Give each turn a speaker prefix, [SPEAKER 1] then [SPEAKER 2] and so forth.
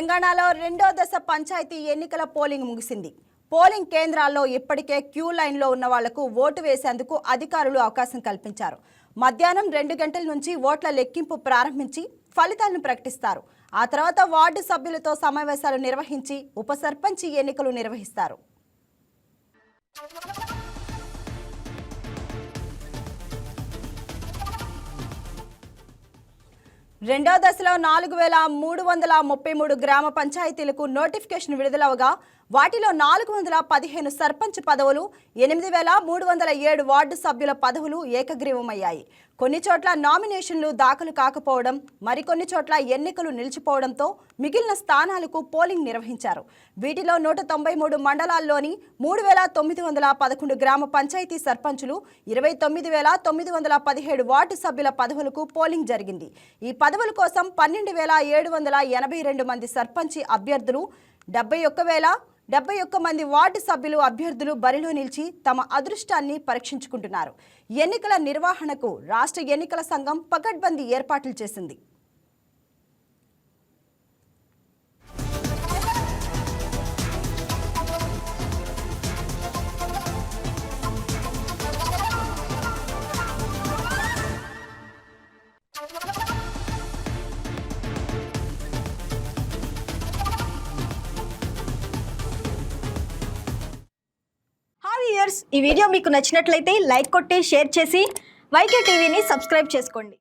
[SPEAKER 1] తెలంగాణలో రెండో దశ పంచాయతీ ఎన్నికల పోలింగ్ ముగిసింది. పోలింగ్ కేంద్రాల్లో ఇప్పటికే క్యూ లైన్లో ఉన్న వాళ్లకు ఓటు వేసేందుకు అధికారులు అవకాశం కల్పించారు. మధ్యాహ్నం 2 గంటల నుంచి ఓట్ల లెక్కింపు ప్రారంభించి ఫలితాలను ప్రకటిస్తారు. ఆ తర్వాత వార్డు సభ్యులతో సమావేశాలు నిర్వహించి ఉప సర్పంచ్ ఎన్నికలు నిర్వహిస్తారు. రెండో దశలో 4333 గ్రామ పంచాయతీలకు నోటిఫికేషన్ విడుదలవగా వాటిలో 415 సర్పంచ్ పదవులు, 8307 వార్డు సభ్యుల పదవులు ఏకగ్రీవమయ్యాయి. కొన్ని చోట్ల నామినేషన్లు దాఖలు కాకపోవడం, మరికొన్ని చోట్ల ఎన్నికలు నిలిచిపోవడంతో మిగిలిన స్థానాలకు పోలింగ్ నిర్వహించారు. వీటిలో 193 మండలాల్లోని 3911 గ్రామ పంచాయతీ సర్పంచులు, 29917 వార్డు సభ్యుల పదవులకు పోలింగ్ జరిగింది. ఈ పదవుల కోసం 12782 మంది సర్పంచ్ అభ్యర్థులు, 71,071 మంది వార్డు సభ్యులు అభ్యర్థులు బరిలో నిలిచి తమ అదృష్టాన్ని పరీక్షించుకుంటున్నారు. ఎన్నికల నిర్వహణకు రాష్ట్ర ఎన్నికల సంఘం పకడ్బందీ ఏర్పాట్లు చేసింది.
[SPEAKER 2] ఈ వీడియో మీకు నచ్చినట్లయితే లైక్ కొట్టి షేర్ చేసి వైకే టీవీని సబ్స్క్రైబ్ చేసుకోండి.